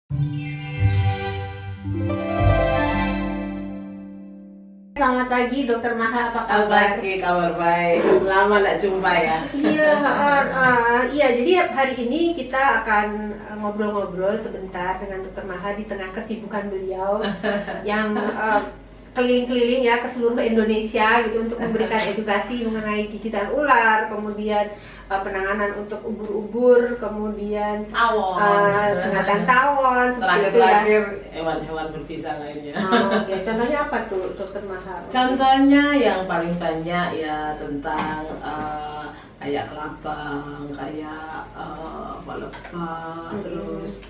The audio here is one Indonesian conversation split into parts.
Selamat pagi, Dokter Maha, apa Selamat kabar? pagi, kabar baik. Lama nggak jumpa ya. Iya, jadi hari ini kita akan ngobrol-ngobrol sebentar dengan Dokter Maha di tengah kesibukan beliau yang keliling-keliling ya ke seluruh Indonesia gitu untuk memberikan edukasi mengenai gigitan ular, kemudian penanganan untuk ubur-ubur, kemudian sengatan tawon, seperti itu ya. Terakhir hewan-hewan berbisa lainnya. Oke. Contohnya apa tuh, Dokter Maha? Contohnya yang paling banyak ya tentang kayak kelabang, kayak lebah, terus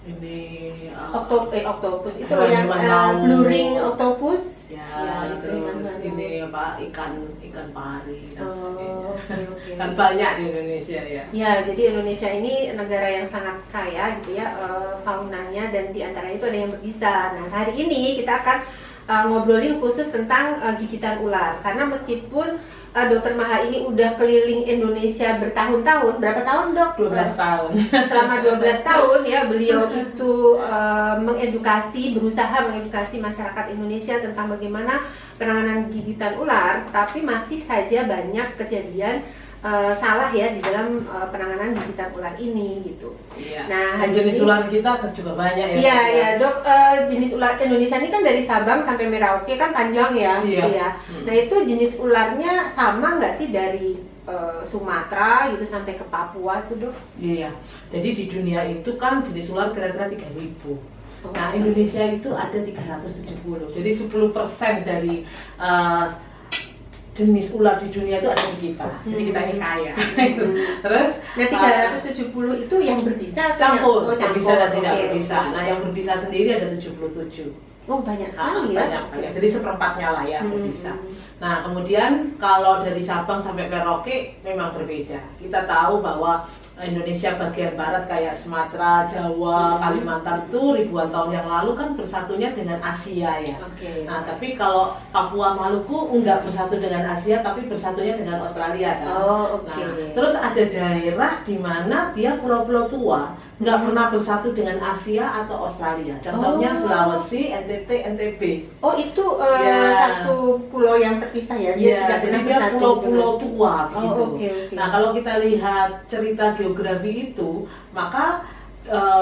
ini Oktopus itu hewan yang laut. blue ring octopus. Ya, itu terus hewan ini apa ikan pari dan sebagainya. Oke. Kan banyak di Indonesia ya. Ya, jadi Indonesia ini negara yang sangat kaya gitu ya, faunanya, dan di antara itu ada yang berbisa. Nah, hari ini kita akan ngobrolin khusus tentang gigitan ular, karena meskipun Dokter Maha ini udah keliling Indonesia bertahun-tahun, berapa tahun, Dok? 12 tahun. Selama 12 tahun ya beliau itu berusaha mengedukasi masyarakat Indonesia tentang bagaimana penanganan gigitan ular, tapi masih saja banyak kejadian salah ya di dalam penanganan gigitan ular ini gitu. Iya. Nah, Dan jenis ular kita juga banyak ya. Iya, ya Dok, jenis ular Indonesia ini kan dari Sabang sampai Merauke kan panjang ya, Iya. gitu ya. Nah, itu jenis ularnya sama nggak sih dari Sumatera gitu sampai ke Papua tuh, Dok? Iya. Jadi di dunia itu kan jenis ular kira-kira 3.000. Oh. Nah, Indonesia itu ada 370. Jadi 10% dari jenis ular di dunia itu ada di kita. Jadi kita ini kaya. Terus Nah, 370 itu yang berbisa atau campur, yang campur? berbisa dan tidak Oke, berbisa. oke. Nah, yang berbisa sendiri ada 77. Oh, banyak sekali ya. Banyak. Jadi seperempatnya lah ya berbisa. Hmm. Nah, kemudian kalau dari Sabang sampai Merauke memang berbeda. Kita tahu bahwa Indonesia bagian barat kayak Sumatera, Jawa, Kalimantan itu ribuan tahun yang lalu kan bersatunya dengan Asia ya. Oke. Nah, tapi kalau Papua Maluku enggak bersatu dengan Asia, tapi bersatunya dengan Australia kan. Oh, oke. Nah, terus ada daerah di mana dia pulau-pulau tua nggak pernah bersatu dengan Asia atau Australia. Contohnya Sulawesi, NTT, NTB. Oh, itu Ya. satu pulau yang terpisah ya? Iya, tidak jadi pernah dia bersatu pulau-pulau dengan- tua gitu. oke. Nah, kalau kita lihat cerita geografi itu, maka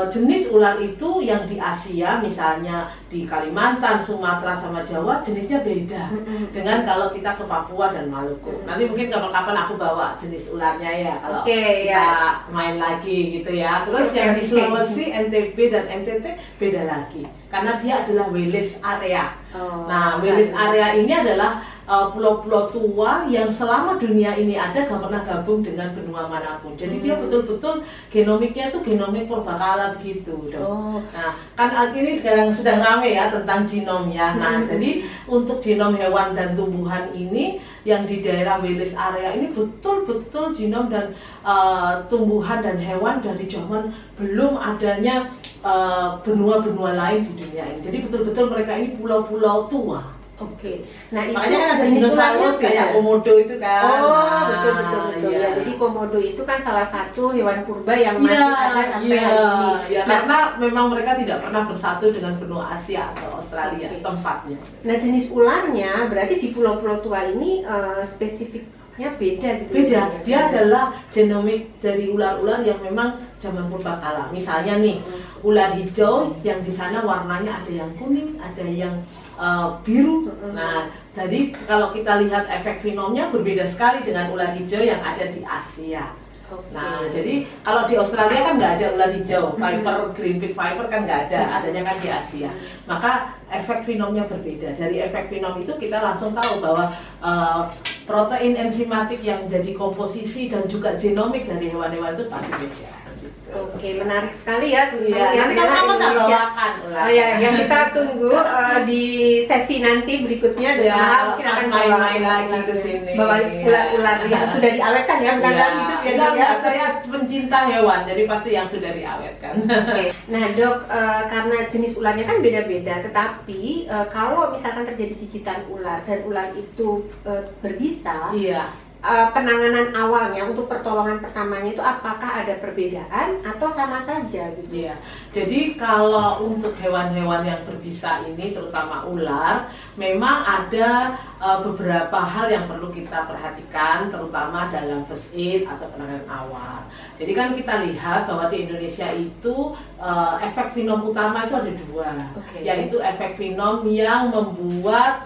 jenis ular itu yang di Asia, misalnya di Kalimantan, Sumatera sama Jawa, jenisnya beda dengan kalau kita ke Papua dan Maluku. Nanti mungkin kapan-kapan aku bawa jenis ularnya ya kalau Oke, kita main lagi gitu ya. Terus yang di Oke. Sulawesi, NTB dan NTT beda lagi karena dia adalah Willis area. Oh, Nah, Willis area ini adalah pulau-pulau tua yang selama dunia ini ada gak pernah gabung dengan benua manapun. Jadi dia betul-betul genomiknya tuh genomik purbakala begitu, Dok. Oh. Nah, kan ini sekarang sedang rame ya tentang genomnya. Nah, jadi untuk genom hewan dan tumbuhan ini yang di daerah Willis area ini betul-betul genom dan tumbuhan dan hewan dari zaman belum adanya benua-benua lain di dunia ini. Jadi betul-betul mereka ini pulau-pulau tua. Oke. Nah, itu Makanya kan ada jenis ularnya dinosaurus kayak beda. komodo itu kan. Oh, Nah, betul. iya. Ya, jadi komodo itu kan salah satu hewan purba yang masih ada sampai hari ini. Iya, Nah, karena memang mereka tidak pernah bersatu dengan benua Asia atau Australia Oke. tempatnya. nah, jenis ularnya berarti di pulau-pulau tua ini spesifiknya beda gitu. Beda, ya? dia adalah genomik dari ular-ular yang memang zaman purbakala. Misalnya nih, ular hijau yang di sana warnanya ada yang kuning, ada yang biru. Nah, jadi kalau kita lihat efek fenomnya berbeda sekali dengan ular hijau yang ada di Asia. Oke. Nah, jadi kalau di Australia kan nggak ada ular hijau, viper, green pit viper kan nggak ada, adanya kan di Asia. Maka efek fenomnya berbeda. Dari efek fenom itu kita langsung tahu bahwa protein enzimatik yang menjadi komposisi dan juga genomik dari hewan-hewan itu pasti beda. Oke, menarik sekali ya teman-teman. Iya, ya, nanti karena kamu tak Indonesia- bawakan ular. Oh ya, yang kita tunggu di sesi nanti berikutnya Ya, mungkin pas akan main-main bawa lagi ke sini. bawa Iya. ular-ular yang sudah diawetkan ya, bukan dalam hidup ya, Dok, ya. Enggak, saya pencinta hewan, jadi pasti yang sudah diawetkan. Oke. Nah, Dok, karena jenis ularnya kan beda-beda, tetapi kalau misalkan terjadi gigitan ular dan ular itu berbisa, Iya. penanganan awalnya untuk pertolongan pertamanya itu apakah ada perbedaan atau sama saja gitu? Iya. Jadi kalau untuk hewan-hewan yang berbisa ini, terutama ular, memang ada beberapa hal yang perlu kita perhatikan, terutama dalam first aid atau penanganan awal. Jadi kan kita lihat bahwa di Indonesia itu efek fenom utama itu ada dua, yaitu efek fenom yang membuat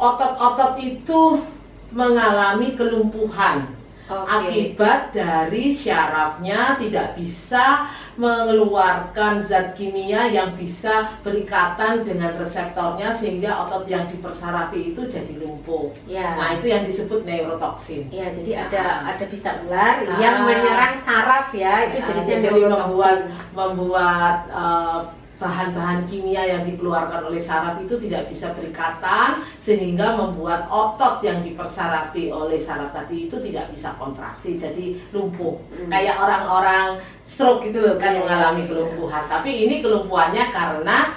otot-otot itu mengalami kelumpuhan akibat dari syarafnya tidak bisa mengeluarkan zat kimia yang bisa berikatan dengan reseptornya sehingga otot yang dipersarafi itu jadi lumpuh. Nah, itu yang disebut neurotoksin. Ya, jadi ada bisa ular yang menyerang saraf ya, itu jenisnya neurotoksin. membuat bahan-bahan kimia yang dikeluarkan oleh saraf itu tidak bisa berikatan sehingga membuat otot yang dipersarafi oleh saraf tadi itu tidak bisa kontraksi, jadi lumpuh. Kayak orang-orang stroke gitu loh kan, mengalami kelumpuhan. Tapi ini kelumpuhannya karena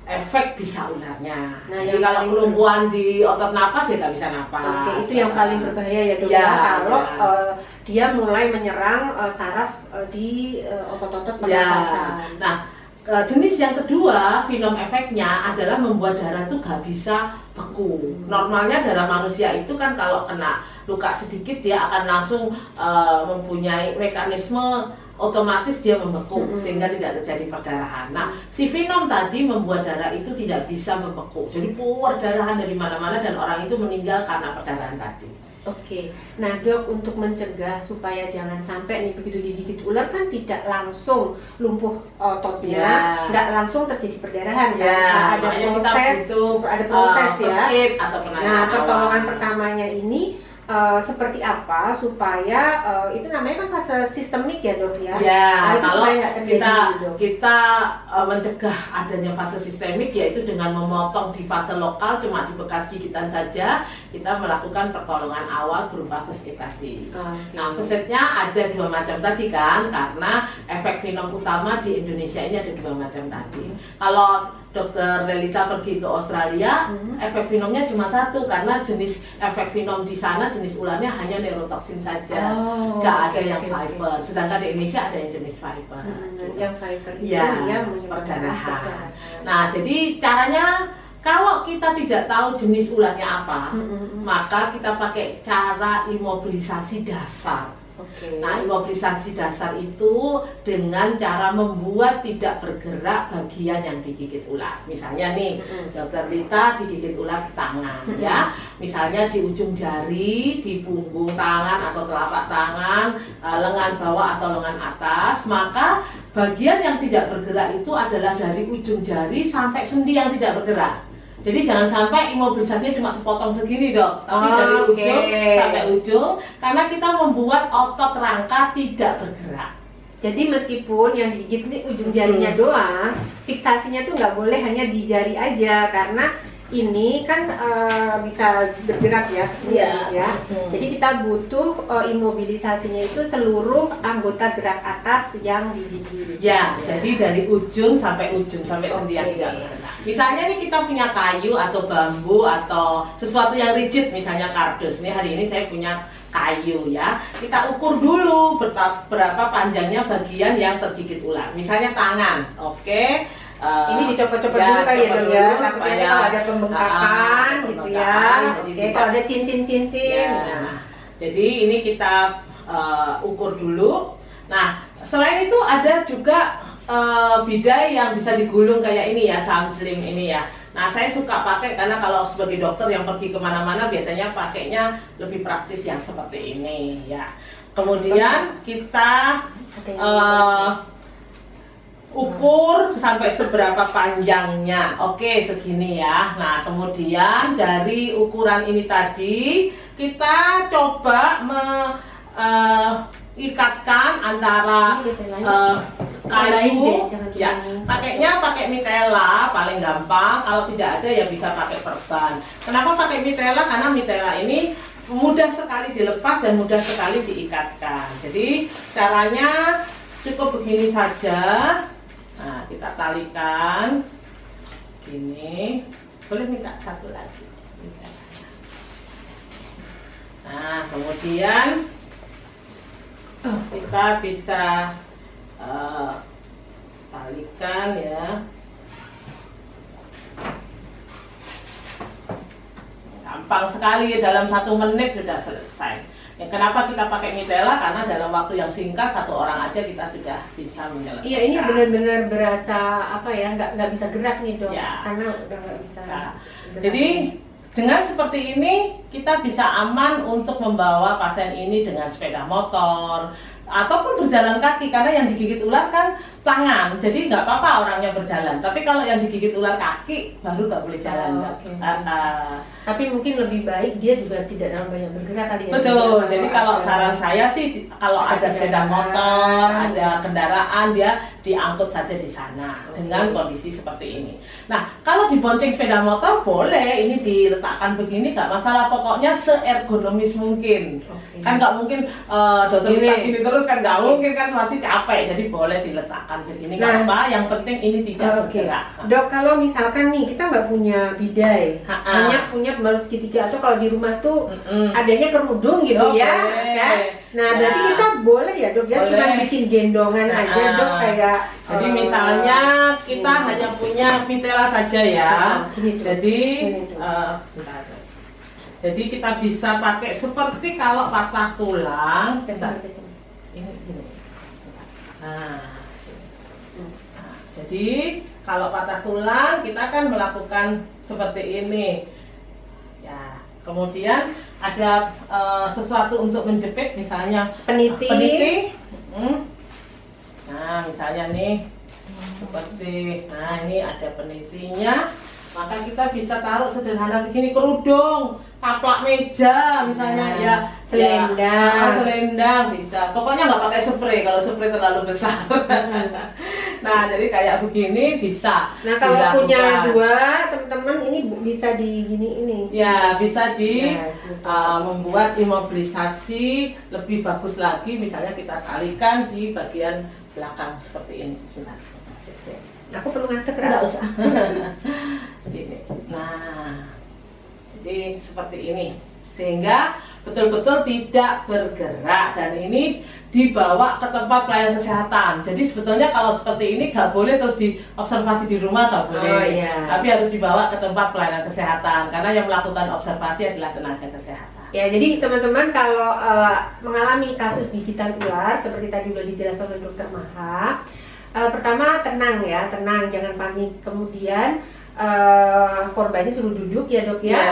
efek bisa ularnya. Nah, jadi kalau kelumpuhan di otot napas ya nggak bisa napas. Itu yang paling berbahaya ya dok ya, kalau dia mulai menyerang saraf di otot-otot pernapasan. Nah, jenis yang kedua, fenom efeknya adalah membuat darah itu gak bisa beku. Normalnya darah manusia itu kan kalau kena luka sedikit dia akan langsung mempunyai mekanisme otomatis dia membeku sehingga tidak terjadi perdarahan. Nah, si fenom tadi membuat darah itu tidak bisa membeku. Jadi perdarahan dari mana-mana dan orang itu meninggal karena perdarahan tadi. Nah dok, untuk mencegah supaya jangan sampai nih begitu digigit ular kan tidak langsung lumpuh ototnya, nggak langsung terjadi perdarahan kan? Ada proses ya. Nah, pertolongan pertamanya ini seperti apa supaya itu namanya kan fase sistemik ya dok ya? Nah, itu kalau kita mencegah adanya fase sistemik yaitu dengan memotong di fase lokal cuma di bekas gigitan saja, kita melakukan pertolongan awal berupa first aid tadi. Nah, first aid-nya ada dua macam tadi kan, karena efek fenom utama di Indonesia ini ada dua macam tadi. Kalau Dokter Lelita pergi ke Australia, efek fenomnya cuma satu karena jenis efek fenom di sana jenis ularnya hanya neurotoksin saja, nggak ada yang Viper. Sedangkan di Indonesia ada yang jenis Viper. Yang Viper itu ya perdarahan. Nah, jadi caranya kalau kita tidak tahu jenis ularnya apa, maka kita pakai cara imobilisasi dasar. Nah, imobilisasi dasar itu dengan cara membuat tidak bergerak bagian yang digigit ular. Misalnya nih, Dokter Lita digigit ular di tangan, ya. Misalnya di ujung jari, di punggung tangan atau telapak tangan, lengan bawah atau lengan atas, maka bagian yang tidak bergerak itu adalah dari ujung jari sampai sendi yang tidak bergerak. Jadi jangan sampai imobilisasinya cuma sepotong segini dok, tapi dari ujung sampai ujung, karena kita membuat otot rangka tidak bergerak. Jadi meskipun yang digigit ini ujung jarinya doang, fiksasinya tuh nggak boleh hanya di jari aja, karena ini kan bisa bergerak ya, ya. Jadi kita butuh imobilisasinya itu seluruh anggota gerak atas yang digigit. Jadi dari ujung sampai sendi yang tidak bergerak. Misalnya nih kita punya kayu atau bambu atau sesuatu yang rigid, misalnya kardus. Nih hari ini saya punya kayu ya. Kita ukur dulu berapa panjangnya bagian yang tergigit ular. Misalnya tangan, ini dicopot-copot dulu kali ya dok ya, takutnya kalau ada pembengkakan gitu ya. Kalau ada cincin-cincin. Jadi ini kita ukur dulu. Nah, selain itu ada juga bidai yang bisa digulung kayak ini ya, samslim ini ya. Nah, saya suka pakai karena kalau sebagai dokter yang pergi kemana-mana biasanya pakainya lebih praktis yang seperti ini ya. Kemudian kita ukur sampai seberapa panjangnya. Segini ya. Nah, kemudian dari ukuran ini tadi kita coba ikatkan antara kayu ya. Pakainya pakai mitela paling gampang. Kalau tidak ada ya bisa pakai perban. Kenapa pakai mitela? Karena mitela ini mudah sekali dilepas dan mudah sekali diikatkan. Jadi caranya cukup begini saja. Nah, kita talikan gini. Boleh minta satu lagi. Nah, kemudian kita bisa balikan ya. Gampang sekali, dalam 1 menit sudah selesai. Ya, kenapa kita pakai Mitela? Karena dalam waktu yang singkat 1 orang aja kita sudah bisa menyelesaikan. Iya, ini benar-benar berasa apa ya, nggak bisa gerak nih dok, ya. karena udah nggak bisa. Nah, gerak. jadi dengan seperti ini kita bisa aman untuk membawa pasien ini dengan sepeda motor ataupun berjalan kaki, karena yang digigit ular kan tangan, jadi nggak apa-apa orangnya berjalan. Tapi kalau yang digigit ular kaki baru nggak boleh jalan. Okay. Tapi mungkin lebih baik dia juga tidak terlalu banyak bergerak kali ya. Betul. Jadi kalau saran saya sih, kalau ada sepeda motor, ada kendaraan, dia diangkut saja di sana dengan kondisi seperti ini. Nah, kalau dibonceng sepeda motor boleh, ini diletakkan begini nggak masalah. Pokoknya seergonomis mungkin. Kan nggak mungkin dokter kita gini terus kan, nggak mungkin kan, pasti capek. Jadi boleh diletakkan begini. Nggak apa, yang penting ini tidak bergerak. Dok, kalau misalkan nih kita nggak punya bidai, hanya punya pembalut segitiga, atau kalau di rumah tuh adanya kerudung gitu ya, kan? Nah, berarti kita boleh ya dok ya, cuma bikin gendongan aja dok, kayak jadi misalnya kita hanya punya Mitela saja ya. Jadi kita bisa pakai seperti kalau patah tulang. Ini. Nah, jadi kalau patah tulang kita akan melakukan seperti ini. Ya, kemudian ada sesuatu untuk menjepit, misalnya peniti. Nah, misalnya nih seperti, nah ini ada penitinya, maka kita bisa taruh sederhana begini, kerudung, taplak meja misalnya, ya selendang bisa. Pokoknya nggak pakai spray, kalau spray terlalu besar. Nah, jadi kayak begini bisa. Nah, kalau punya 2 teman-teman ini bisa di gini ini. Ya, bisa membuat imobilisasi lebih bagus lagi. Misalnya kita talikan di bagian belakang seperti ini. Sebentar. Aku perlu ngadek, nggak usah. Begini. Nah, jadi seperti ini, sehingga betul-betul tidak bergerak, dan ini dibawa ke tempat pelayanan kesehatan. Jadi sebetulnya kalau seperti ini nggak boleh terus diobservasi di rumah, nggak boleh. Tapi harus dibawa ke tempat pelayanan kesehatan, karena yang melakukan observasi adalah tenaga kesehatan. Ya, jadi teman-teman kalau mengalami kasus gigitan ular seperti tadi sudah dijelaskan oleh Dokter Maha, pertama tenang ya, tenang, jangan panik. Kemudian korbannya suruh duduk ya dok ya,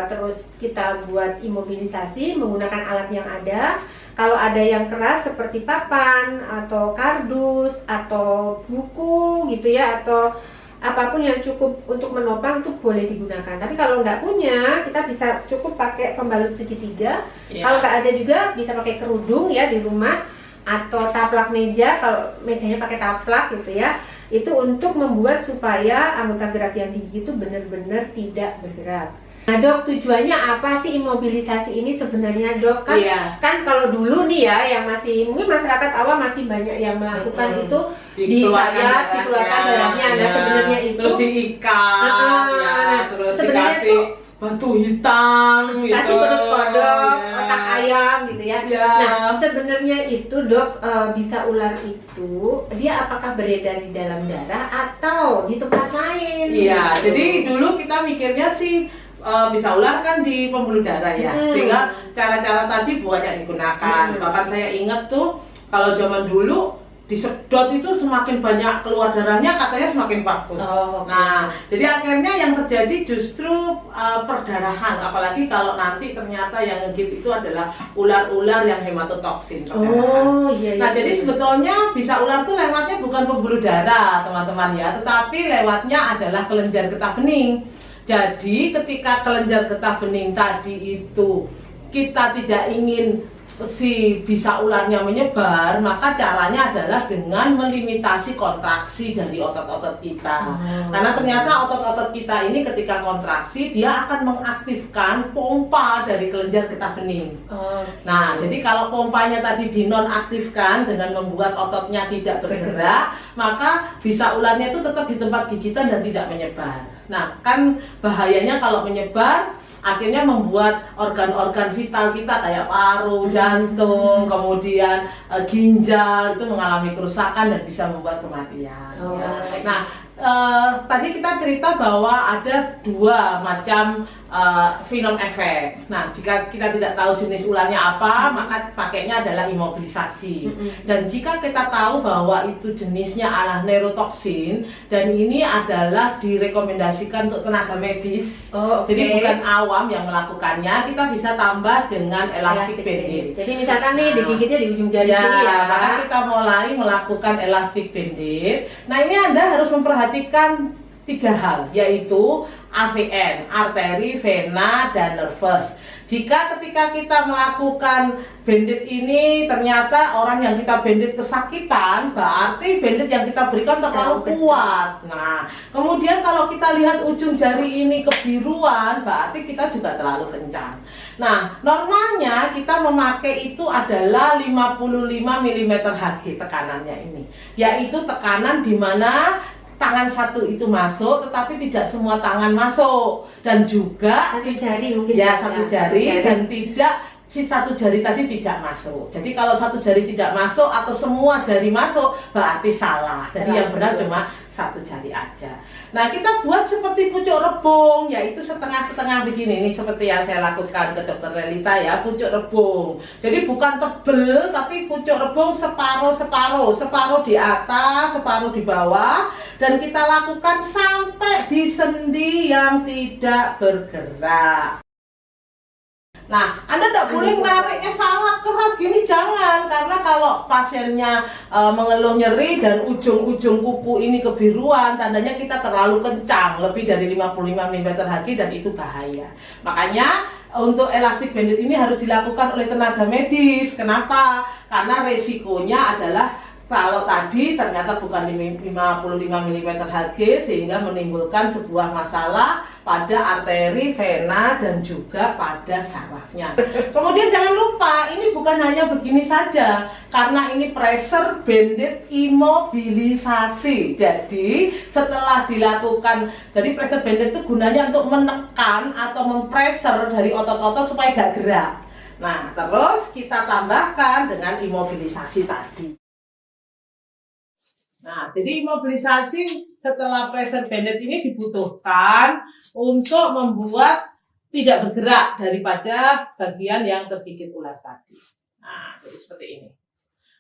terus kita buat imobilisasi menggunakan alat yang ada. Kalau ada yang keras seperti papan atau kardus atau buku gitu ya, atau apapun yang cukup untuk menopang itu boleh digunakan. Tapi kalau nggak punya, kita bisa cukup pakai pembalut segitiga. Kalau nggak ada juga bisa pakai kerudung ya di rumah, atau taplak meja kalau mejanya pakai taplak gitu ya. Itu untuk membuat supaya anggota gerak yang tinggi itu benar-benar tidak bergerak. Nah dok, tujuannya apa sih imobilisasi ini sebenarnya dok? Kan kalau dulu nih ya, yang masih mungkin masyarakat awam masih banyak yang melakukan itu dikeluarkan darahnya. Nah sebenarnya itu terus diikat, terus dikasih batu hitam, kasih perut kodok, otak ayam gitu ya. Nah sebenarnya itu dok, bisa ular itu dia apakah beredar di dalam darah atau di tempat lain? Iya, jadi dulu kita mikirnya sih bisa ular kan di pembuluh darah ya, sehingga cara-cara tadi banyak digunakan. Bahkan saya ingat tuh kalau zaman dulu disedot itu semakin banyak keluar darahnya, katanya semakin bagus. Nah, jadi akhirnya yang terjadi justru perdarahan, apalagi kalau nanti ternyata yang ngegigit itu adalah ular-ular yang hematotoksin. Nah, jadi sebetulnya bisa ular tuh lewatnya bukan pembuluh darah teman-teman ya, tetapi lewatnya adalah kelenjar getah bening. Jadi ketika kelenjar getah bening tadi itu kita tidak ingin si bisa ularnya menyebar, maka caranya adalah dengan melimitasi kontraksi dari otot-otot kita. Karena ternyata otot-otot kita ini ketika kontraksi dia akan mengaktifkan pompa dari kelenjar getah bening. Nah, jadi kalau pompanya tadi dinonaktifkan dengan membuat ototnya tidak bergerak, maka bisa ularnya itu tetap di tempat gigitan dan tidak menyebar. Nah, kan bahayanya kalau menyebar, akhirnya membuat organ-organ vital kita kayak paru, jantung, kemudian ginjal itu mengalami kerusakan dan bisa membuat kematian. Ya. Nah, tadi kita cerita bahwa ada 2 macam venom efek. Nah, jika kita tidak tahu jenis ularnya apa, maka pakainya adalah imobilisasi. Dan jika kita tahu bahwa itu jenisnya adalah neurotoksin dan ini adalah direkomendasikan untuk tenaga medis, jadi bukan awam yang melakukannya, kita bisa tambah dengan elastic bandage. Jadi misalkan nih digigitnya di ujung jari sini ya, maka kita mulai melakukan elastic bandage. Nah, ini Anda harus memperhatikan 3 hal, yaitu AVN, arteri, vena, dan nervus. Jika ketika kita melakukan bandage ini ternyata orang yang kita bandage kesakitan, berarti bandage yang kita berikan terlalu kuat. Nah, kemudian kalau kita lihat ujung jari ini kebiruan, berarti kita juga terlalu kencang. Nah, normalnya kita memakai itu adalah 55 mm Hg tekanannya ini, yaitu tekanan di mana tangan satu itu masuk, tetapi tidak semua tangan masuk, dan juga satu jari mungkin satu jari dan tidak satu jari tadi tidak masuk. Jadi kalau satu jari tidak masuk atau semua jari masuk berarti salah. Jadi yang benar cuma satu jari aja. Nah, kita buat seperti pucuk rebung, yaitu setengah-setengah begini. Ini seperti yang saya lakukan ke Dokter Relita ya, pucuk rebung. Jadi bukan tebel, tapi pucuk rebung separuh-separuh, separuh di atas, separuh di bawah, dan kita lakukan sampai di sendi yang tidak bergerak. Nah, Anda tidak boleh nariknya sangat keras gini, jangan, karena kalau pasiennya mengeluh nyeri dan ujung-ujung kuku ini kebiruan, tandanya kita terlalu kencang, lebih dari 55 mm Hg, dan itu bahaya. Makanya untuk elastic bandage ini harus dilakukan oleh tenaga medis. Kenapa? Karena resikonya adalah kalau tadi ternyata bukan 55 mm Hg, sehingga menimbulkan sebuah masalah pada arteri, vena, dan juga pada sarafnya. Kemudian jangan lupa, ini bukan hanya begini saja, karena ini pressure bandage imobilisasi. Jadi setelah dilakukan, jadi pressure bandage itu gunanya untuk menekan atau mempressure dari otot-otot supaya gak gerak. Nah, terus kita tambahkan dengan imobilisasi tadi. Nah, jadi imobilisasi setelah pressure bandage ini dibutuhkan untuk membuat tidak bergerak daripada bagian yang tergigit ular tadi. Nah, jadi seperti ini.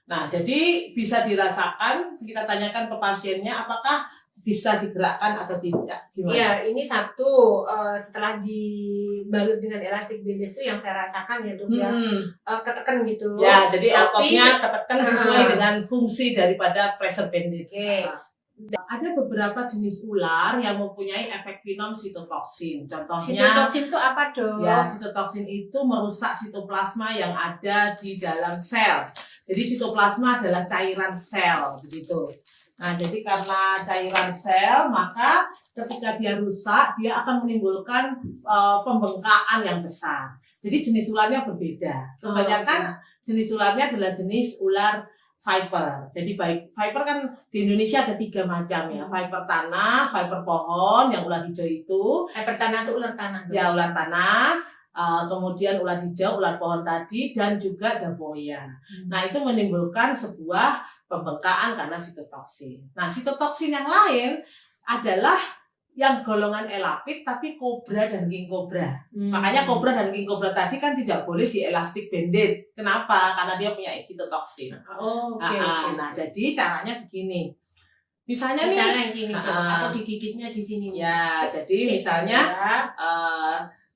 Nah, jadi bisa dirasakan, kita tanyakan ke pasiennya apakah bisa digerakkan atau tidak. Gimana? Ya, ini satu setelah dibalut dengan elastic bandage itu yang saya rasakan ya, Dok, ya, ketekan gitu. Ya, jadi ototnya ketekan sesuai dengan fungsi daripada pressure bandage. Ada beberapa jenis ular yang mempunyai efek venom sitotoksin. Contohnya, sitotoksin itu apa, Dok? Ya, sitotoksin itu merusak sitoplasma yang ada di dalam sel. Jadi sitoplasma adalah cairan sel, begitu. Nah, jadi karena cairan sel, maka ketika dia rusak, dia akan menimbulkan pembengkakan yang besar. Jadi jenis ularnya berbeda. Kebanyakan jenis ularnya adalah jenis ular viper. Jadi viper kan di Indonesia ada 3 macam ya. Viper tanah, viper pohon, yang ular hijau itu. Viper tanah itu ular tanah. Ya, ular tanah. Kemudian ular hijau, ular pohon tadi, dan juga daboya. Nah, itu menimbulkan sebuah pembengkakan karena sitotoksin. Nah, sitotoksin yang lain adalah yang golongan elapid, tapi kobra dan king cobra. Makanya kobra dan king cobra tadi kan tidak boleh di elastic bandage. Kenapa? Karena dia punya sitotoksin. Nah, jadi caranya begini. Misalnya nih, gini, atau digigitnya di sini. Ya, jadi misalnya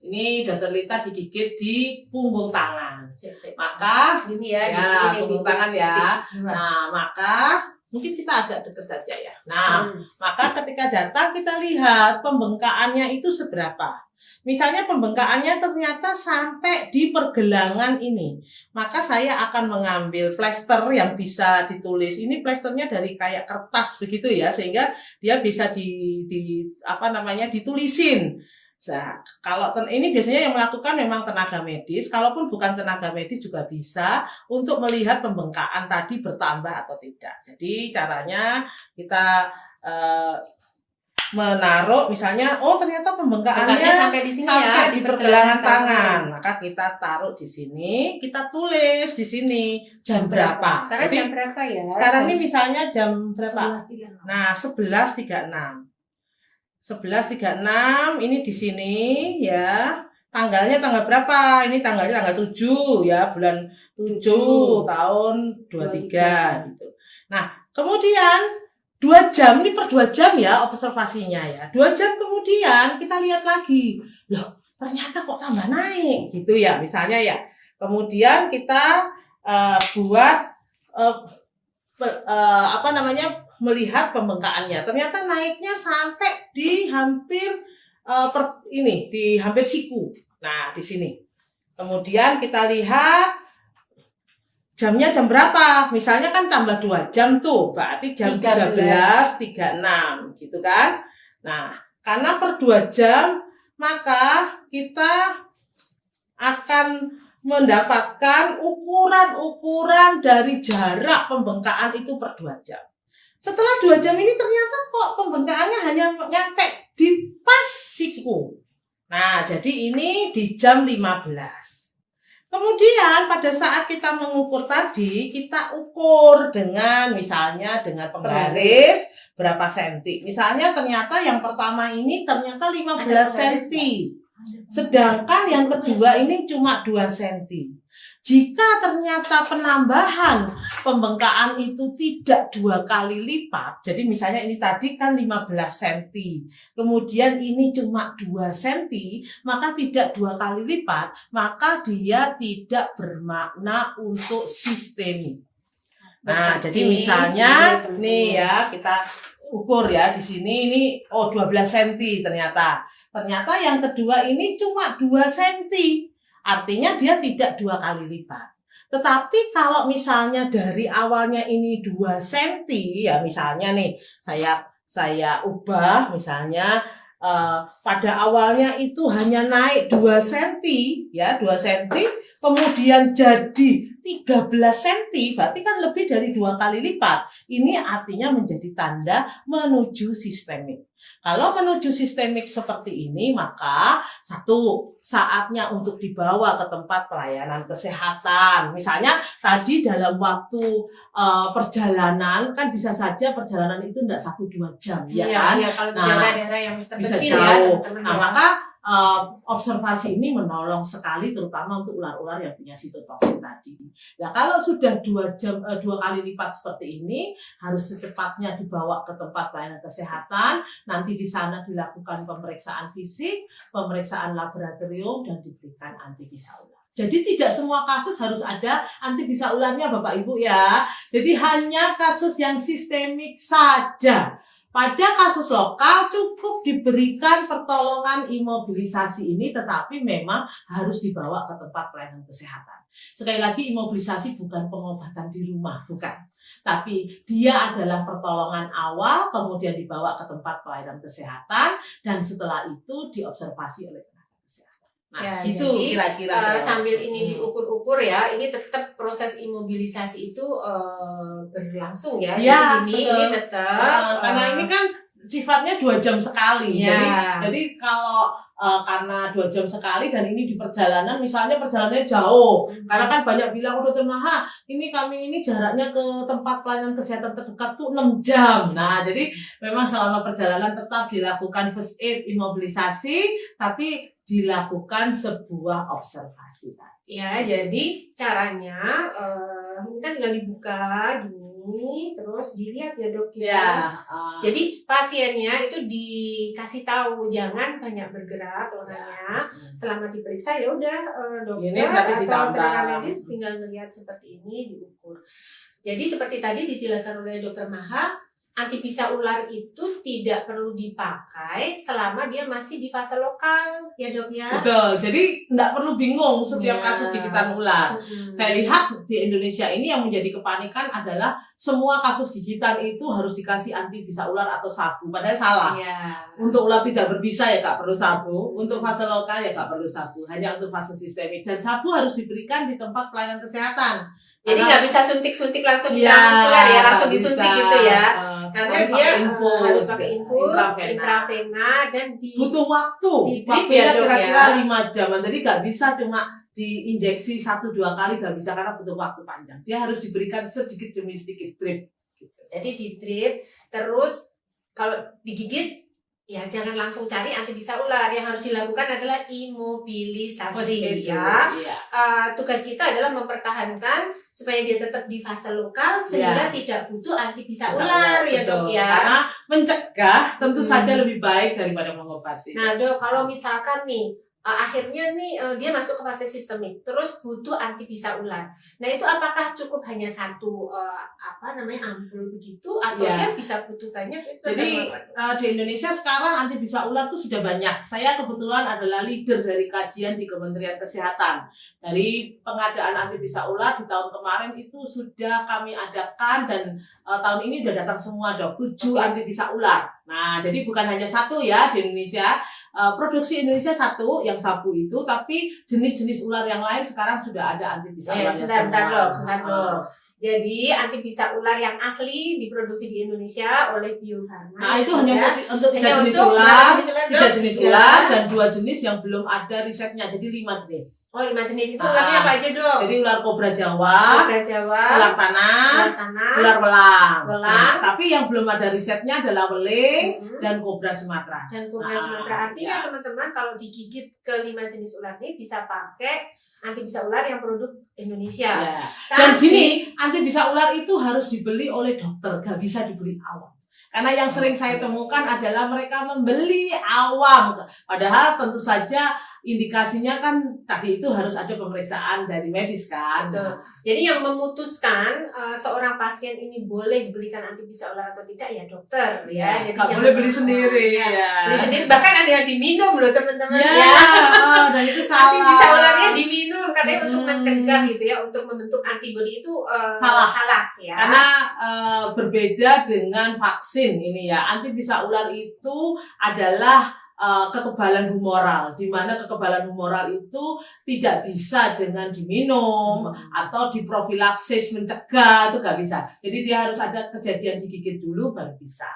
ini Dokter Lita digigit di punggung tangan. Maka ini ya, punggung tangan ya. Nah, maka mungkin kita agak deket aja ya. Nah, maka ketika datang kita lihat pembengkakannya itu seberapa. Misalnya pembengkakannya ternyata sampai di pergelangan ini. Maka saya akan mengambil plester yang bisa ditulis. Ini plesternya dari kayak kertas begitu ya, sehingga dia bisa ditulisin. Nah, kalau ini biasanya yang melakukan memang tenaga medis, kalaupun bukan tenaga medis juga bisa untuk melihat pembengkakan tadi bertambah atau tidak. Jadi caranya kita menaruh misalnya, oh ternyata pembengkakannya sampai di sini ya, di pergelangan tangan. Maka kita taruh di sini, kita tulis di sini jam berapa. Sekarang Jadi, jam berapa ya? sekarang ini misalnya jam berapa? 11.36. Nah, 11.36. 11.36 ini di sini ya. Tanggalnya tanggal berapa? Ini tanggalnya tanggal 7 ya, bulan 7 tahun 23 gitu. Nah, kemudian 2 jam, ini per 2 jam ya observasinya ya. 2 jam kemudian kita lihat lagi. Loh, ternyata kok tambah naik gitu ya misalnya ya. Kemudian kita buat melihat pembengkakannya. Ternyata naiknya sampai di hampir di hampir siku. Nah, di sini. Kemudian kita lihat jamnya jam berapa? Misalnya kan tambah 2 jam tuh, berarti jam 13.36 gitu kan. Nah, karena per 2 jam maka kita akan mendapatkan ukuran-ukuran dari jarak pembengkakan itu per 2 jam. Setelah 2 jam ini ternyata kok pembengkakannya hanya nyampe di pas siku. Nah, jadi ini di jam 15. Kemudian pada saat kita mengukur tadi, kita ukur dengan misalnya dengan penggaris berapa senti. Misalnya ternyata yang pertama ini ternyata 15 senti. Sedangkan yang kedua ini cuma 2 senti. Jika ternyata penambahan pembengkakan itu tidak 2 kali lipat, jadi misalnya ini tadi kan 15 cm, kemudian ini cuma 2 cm, maka tidak 2 kali lipat, maka dia tidak bermakna untuk sistemik. Nah, jadi misalnya nih ya, kita ukur ya di sini ini 12 cm ternyata. Ternyata yang kedua ini cuma 2 cm. Artinya dia tidak 2 kali lipat. Tetapi kalau misalnya dari awalnya ini 2 cm ya misalnya nih saya ubah misalnya pada awalnya itu hanya naik 2 cm ya 2 cm kemudian jadi 13 cm berarti kan lebih dari 2 kali lipat. Ini artinya menjadi tanda menuju sistemik. Kalau menuju sistemik seperti ini, maka satu, saatnya untuk dibawa ke tempat pelayanan kesehatan. Misalnya tadi dalam waktu perjalanan, kan bisa saja perjalanan itu tidak 1-2 jam, ya kan? Iya, kalau di daerah-daerah yang terpencil bisa jauh. Ya, nah, maka observasi ini menolong sekali terutama untuk ular-ular yang punya sitotoksin tadi. Nah, kalau sudah 2 kali lipat seperti ini, harus secepatnya dibawa ke tempat pelayanan kesehatan. Nanti di sana dilakukan pemeriksaan fisik, pemeriksaan laboratorium, dan diberikan anti bisa ular. Jadi tidak semua kasus harus ada anti bisa ularnya Bapak Ibu ya. Jadi hanya kasus yang sistemik saja. Pada kasus lokal cukup diberikan pertolongan imobilisasi ini, tetapi memang harus dibawa ke tempat pelayanan kesehatan. Sekali lagi, imobilisasi bukan pengobatan di rumah, bukan. Tapi dia adalah pertolongan awal, kemudian dibawa ke tempat pelayanan kesehatan, dan setelah itu diobservasi oleh tenaga kesehatan. Nah, ya, gitu kira-kira. Sambil ini diukur-ukur ya, ini tetap proses imobilisasi itu berlangsung ya. Ya, jadi ini tetap. Karena ini kan sifatnya 2 jam sekali. Ya. Jadi kalau karena 2 jam sekali dan ini di perjalanan, misalnya perjalanannya jauh, karena kan banyak bilang Dr. Maha, ini kami ini jaraknya ke tempat pelayanan kesehatan terdekat tuh 6 jam. Nah, jadi memang selama perjalanan tetap dilakukan first aid imobilisasi, tapi dilakukan sebuah observasi. Ya, jadi caranya ini kan tinggal dibuka gini, terus dilihat ya Dok ya. Jadi pasiennya itu dikasih tahu jangan banyak bergerak lengannya. Selama diperiksa ya udah dokter atau tenaga medis tinggal melihat seperti ini diukur. Jadi seperti tadi dijelaskan oleh Dr. Maha, anti bisa ular itu tidak perlu dipakai selama dia masih di fase lokal, ya Dok ya. Betul, jadi tidak perlu bingung setiap kasus gigitan ular. Saya lihat di Indonesia ini yang menjadi kepanikan adalah semua kasus gigitan itu harus dikasih anti bisa ular atau sabu, padahal salah. Iya. Untuk ular tidak berbisa ya nggak perlu sabu, untuk fase lokal ya nggak perlu sabu, hanya untuk fase sistemik. Dan sabu harus diberikan di tempat pelayanan kesehatan. Jadi nggak bisa suntik-suntik langsung di Iya, muskular ya, langsung nggak disuntik bisa. gitu ya. Karena Harus dia pakai infus, harus pakai infus, intravena. intravena dan di Butuh waktu, Di drip waktunya ya, Dok, kira-kira ya? 5 jam. Jadi nggak bisa cuma diinjeksi 1-2 kali, nggak bisa karena butuh waktu panjang. Dia harus diberikan sedikit demi sedikit drip. jadi di drip, terus kalau digigit ya jangan langsung cari anti bisa ular. Yang harus dilakukan adalah imobilisasi ya. Iya. Tugas kita adalah mempertahankan supaya dia tetap di fase lokal sehingga tidak butuh anti bisa ular ya, Dok ya. Karena mencegah tentu saja lebih baik daripada mengobati. Nah, Dok, kalau misalkan nih akhirnya nih dia masuk ke fase sistemik, terus butuh anti bisa ular. Nah, itu apakah cukup hanya satu ampul begitu atau Ya. dia bisa butuh banyak? Itu Jadi di Indonesia sekarang anti bisa ular tuh sudah banyak. Saya kebetulan adalah leader dari kajian di Kementerian Kesehatan. Dari pengadaan anti bisa ular di tahun kemarin itu sudah kami adakan dan tahun ini sudah datang semua, Dok, 7 anti bisa ular. Nah, jadi bukan hanya satu ya di Indonesia. Produksi Indonesia satu yang sabu itu, tapi jenis-jenis ular yang lain sekarang sudah ada anti bisa ularnya semua. Sebentar, Dok. Jadi anti bisa ular yang asli diproduksi di Indonesia oleh Bio Farma. Nah, itu hanya untuk 3 Hanya jenis untuk ular, berapa 3 jenis ular dan 2 jenis yang belum ada risetnya, jadi 5 jenis. Oh, 5 jenis itu ularnya apa aja, Dok? Jadi ular kobra Jawa, Kobra Jawa, ular tanah, tanah, ular welang. Welang. Nah, tapi yang belum ada risetnya adalah weling dan kobra Sumatera. dan kobra Sumatera. Artinya teman-teman kalau digigit ke 5 jenis ular ini bisa pakai anti bisa ular yang produk Indonesia. Ya. Dan gini, anti bisa ular itu harus dibeli oleh dokter, gak bisa dibeli awam. Karena yang sering saya temukan adalah mereka membeli awam. Padahal tentu saja indikasinya kan tadi itu harus ada pemeriksaan dari medis kan. Betul. Jadi yang memutuskan seorang pasien ini boleh diberikan anti bisa ular atau tidak ya dokter ya. Jadi Gak jangan boleh beli sendiri ya. ya. Beli sendiri, bahkan ada yang diminum loh teman-teman Ya, ya. dan itu salah. Anti bisa ularnya diminum katanya untuk mencegah gitu ya, untuk membentuk antibodi itu salah ya. Karena berbeda dengan vaksin ini ya. Anti bisa ular itu adalah kekebalan humoral, di mana kekebalan humoral itu tidak bisa dengan diminum atau diprofilaksis mencegah, itu nggak bisa. Jadi dia harus ada kejadian digigit dulu baru bisa.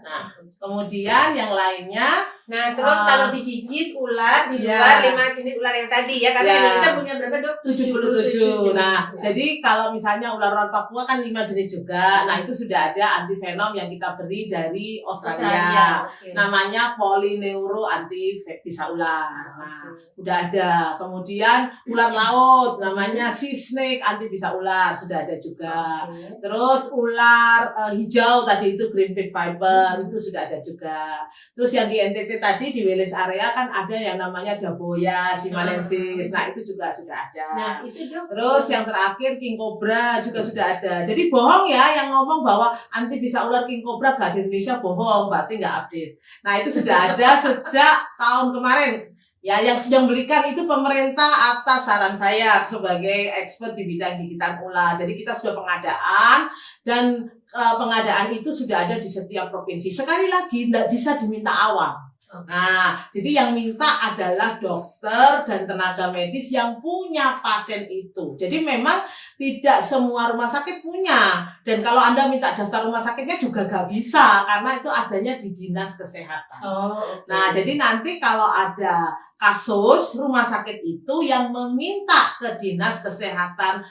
Nah, kemudian yang lainnya, Nah, terus kalau digigit ular di luar 5 jenis ular yang tadi ya, karena Indonesia punya berapa, Dok? 77. jenis. Nah, jadi kalau misalnya ular-ular Papua kan 5 jenis juga. Nah, itu sudah ada antivenom yang kita beri dari Australia. Okay. Namanya polineuro anti bisa ular. Nah, udah ada. Kemudian ular laut namanya sea snake anti bisa ular, sudah ada juga. Terus ular hijau tadi itu green pig viper itu sudah ada juga. Terus yang di NTT tadi di Wales area kan ada yang namanya Daboya simanensis. Nah, itu juga sudah ada. Nah, itu, Dok. Terus yang terakhir king cobra juga sudah ada. Jadi bohong ya yang ngomong bahwa anti bisa ular king cobra gak di Indonesia, bohong, berarti nggak update. Nah, itu sudah ada sejak tahun kemarin. Ya, yang sedang belikan itu pemerintah atas saran saya sebagai expert di bidang gigitan ular. Jadi kita sudah pengadaan dan pengadaan itu sudah ada di setiap provinsi. Sekali lagi, nggak bisa diminta awam. Nah, jadi yang minta adalah dokter dan tenaga medis yang punya pasien itu. Jadi memang tidak semua rumah sakit punya. Dan kalau Anda minta daftar rumah sakitnya juga gak bisa, karena itu adanya di dinas kesehatan. Nah, jadi nanti kalau ada kasus rumah sakit itu yang meminta ke dinas kesehatan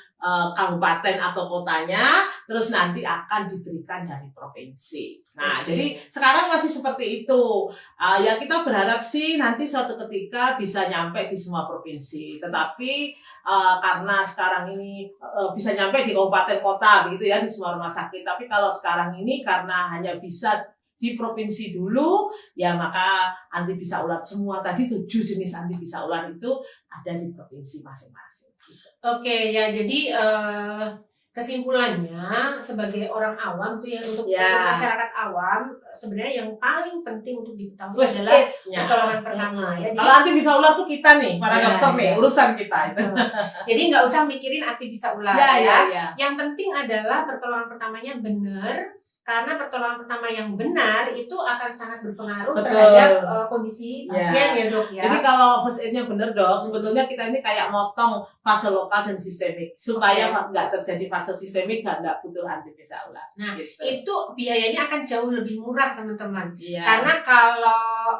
kabupaten atau kotanya, terus nanti akan diberikan dari provinsi. Nah, jadi sekarang masih seperti itu. Ya kita berharap sih nanti suatu ketika bisa nyampe di semua provinsi. Tetapi karena sekarang ini bisa nyampe di kabupaten kota begitu ya, di semua rumah sakit. Tapi kalau sekarang ini karena hanya bisa di provinsi dulu, ya maka anti bisa ular semua tadi 7 jenis anti bisa ular itu ada di provinsi masing-masing. Oke, ya jadi Kesimpulannya, sebagai orang awam tuh ya, untuk masyarakat awam, sebenarnya yang paling penting untuk diketahui adalah pertolongan pertama ya. Jadi, kalau anti bisa ular tuh kita nih, para dokter nih, urusan kita itu. Jadi nggak usah mikirin anti bisa ular Yang penting adalah pertolongan pertamanya benar. Karena pertolongan pertama yang benar itu akan sangat berpengaruh terhadap kondisi pasien ya dok ya. Jadi kalau first aid-nya benar dok, sebetulnya kita ini kayak motong fase lokal dan sistemik supaya nggak terjadi fase sistemik dan nggak butuh anti bisa ular. Nah itu biayanya akan jauh lebih murah teman-teman. Karena kalau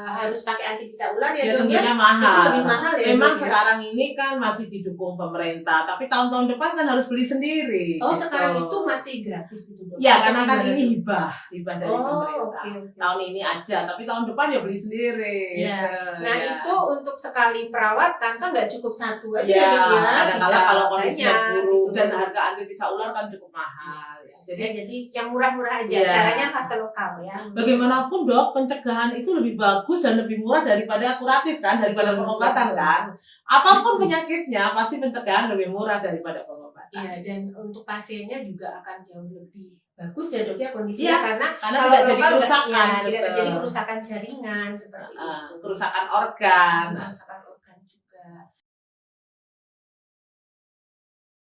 harus pakai anti bisa ular ya dok ya, mahal. Itu lebih mahal ya. Memang sekarang ini kan masih didukung pemerintah, tapi tahun-tahun depan kan harus beli sendiri. Oh gitu. Sekarang itu masih gratis itu dok? Ya karena kan ini hibah dari pemerintah. Okay. Tahun ini aja, tapi tahun depan ya beli sendiri. Nah itu untuk sekali perawatan kan nggak cukup satu aja kadang-kadang kalau kondisinya buruk dan harga anti bisa ular kan cukup mahal ya. Jadi yang murah-murah aja, caranya fase lokal ya. Bagaimanapun dok, pencegahan itu lebih bagus dan lebih murah daripada kuratif kan, daripada pengobatan kan. Apapun penyakitnya pasti pencegahan lebih murah daripada pengobatan. Iya, dan untuk pasiennya juga akan jauh lebih bagus ya dok ya kondisinya, karena tidak jadi kerusakan, tidak terjadi kerusakan jaringan seperti itu, kerusakan organ.